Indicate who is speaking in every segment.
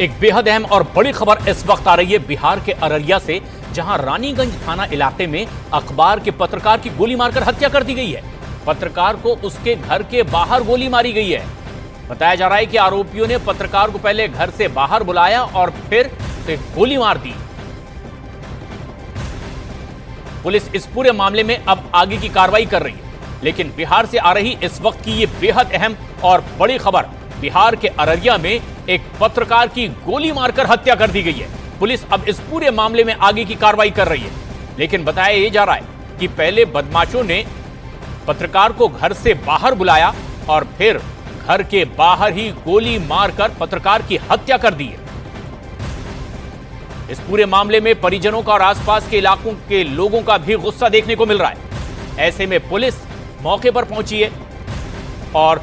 Speaker 1: एक बेहद अहम और बड़ी खबर इस वक्त आ रही है बिहार के अररिया से, जहां रानीगंज थाना इलाके में अखबार के पत्रकार की गोली मारकर हत्या कर दी गई है। पत्रकार को उसके घर के बाहर गोली मारी गई है। बताया जा रहा है कि आरोपियों ने पत्रकार को पहले घर से बाहर बुलाया और फिर उसे गोली मार दी। पुलिस इस पूरे मामले में अब आगे की कार्रवाई कर रही है। लेकिन बिहार से आ रही इस वक्त की यह बेहद अहम और बड़ी खबर, बिहार के अररिया में एक पत्रकार की गोली मारकर हत्या कर दी गई है। पुलिस अब इस पूरे मामले में आगे की कार्रवाई कर रही है। लेकिन बताया यह जा रहा है कि पहले बदमाशों ने पत्रकार को घर से बाहर बुलाया और फिर घर के बाहर ही गोली मारकर पत्रकार की हत्या कर दी है। इस पूरे मामले में परिजनों का और आसपास के इलाकों के लोगों का भी गुस्सा देखने को मिल रहा है। ऐसे में पुलिस मौके पर पहुंची है और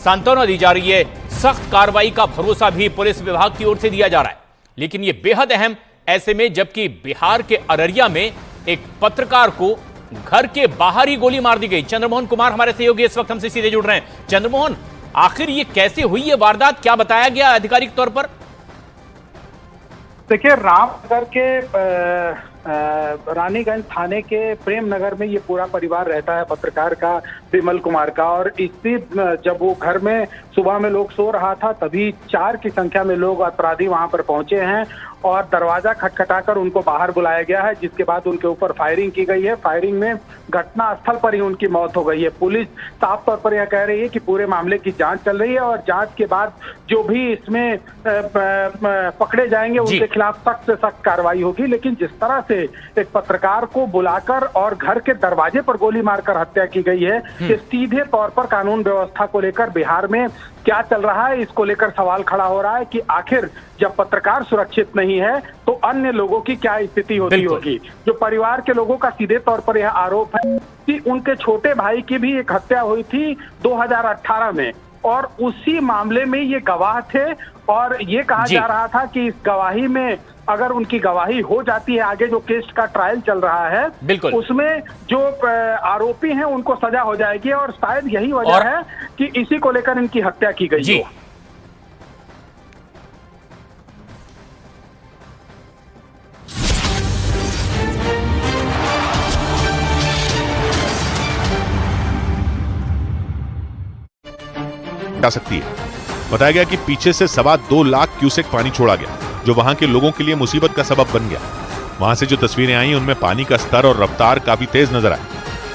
Speaker 1: सांत्वना दी जा रही है। सख्त कार्रवाई का भरोसा भी पुलिस विभाग की ओर से दिया जा रहा है। लेकिन यह बेहद अहम ऐसे में जबकि बिहार के अररिया में एक पत्रकार को घर के बाहर ही गोली मार दी गई। चंद्रमोहन कुमार हमारे सहयोगी इस वक्त हमसे सीधे जुड़ रहे हैं। चंद्रमोहन, आखिर ये कैसे हुई ये वारदात, क्या बताया गया आधिकारिक तौर पर?
Speaker 2: देखिए, रामनगर के रानीगंज थाने के प्रेम नगर में ये पूरा परिवार रहता है, पत्रकार का, विमल कुमार का। और इसी जब वो घर में सुबह में लोग सो रहा था तभी 4 की संख्या में लोग अपराधी वहां पर पहुंचे हैं और दरवाजा खटखटाकर उनको बाहर बुलाया गया है, जिसके बाद उनके ऊपर फायरिंग की गई है। फायरिंग में घटनास्थल पर ही उनकी मौत हो गई है। पुलिस साफ तौर पर यह कह रही है कि पूरे मामले की जांच चल रही है और जांच के बाद जो भी इसमें पकड़े जाएंगे उनके खिलाफ सख्त से सख्त कार्रवाई होगी। लेकिन जिस तरह से एक पत्रकार को बुलाकर और घर के दरवाजे पर गोली मारकर हत्या की गई है, ये सीधे तौर पर कानून व्यवस्था को लेकर बिहार में क्या चल रहा है, इसको लेकर सवाल खड़ा हो रहा है कि आखिर जब पत्रकार सुरक्षित नहीं है तो अन्य लोगों की क्या स्थिति होती होगी। जो परिवार के लोगों का सीधे तौर पर यह आरोप है कि उनके छोटे भाई की भी एक हत्या हुई थी 2018 में और उसी मामले में ये गवाह थे और ये कहा जा रहा था कि इस गवाही में अगर उनकी गवाही हो जाती है, आगे जो केस का ट्रायल चल रहा है उसमें जो आरोपी हैं उनको सजा हो जाएगी और शायद यही वजह है कि इसी को लेकर इनकी हत्या की गई हो।
Speaker 3: जा सकती है। बताया गया कि पीछे से 2.25 लाख क्यूसेक पानी छोड़ा गया, जो वहां के लोगों के लिए मुसीबत का सबब बन गया। वहां से जो तस्वीरें आई उनमें पानी का स्तर और रफ्तार काफी तेज नजर आई,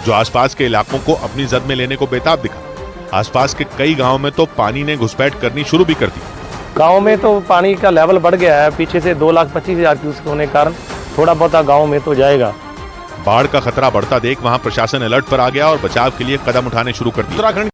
Speaker 3: जो आसपास के इलाकों को अपनी जद में लेने को बेताब दिखा। आसपास के कई गांवों में तो पानी ने घुसपैठ करनी शुरू भी कर दी।
Speaker 4: गांव में तो पानी का लेवल बढ़ गया है, पीछे से 2,25,000 क्यूसेक होने के कारण थोड़ा बहुत गाँव में तो जाएगा।
Speaker 3: बाढ़ का खतरा बढ़ता देख वहां प्रशासन अलर्ट पर आ गया और बचाव के लिए कदम उठाने शुरू कर दिए। उत्तराखंड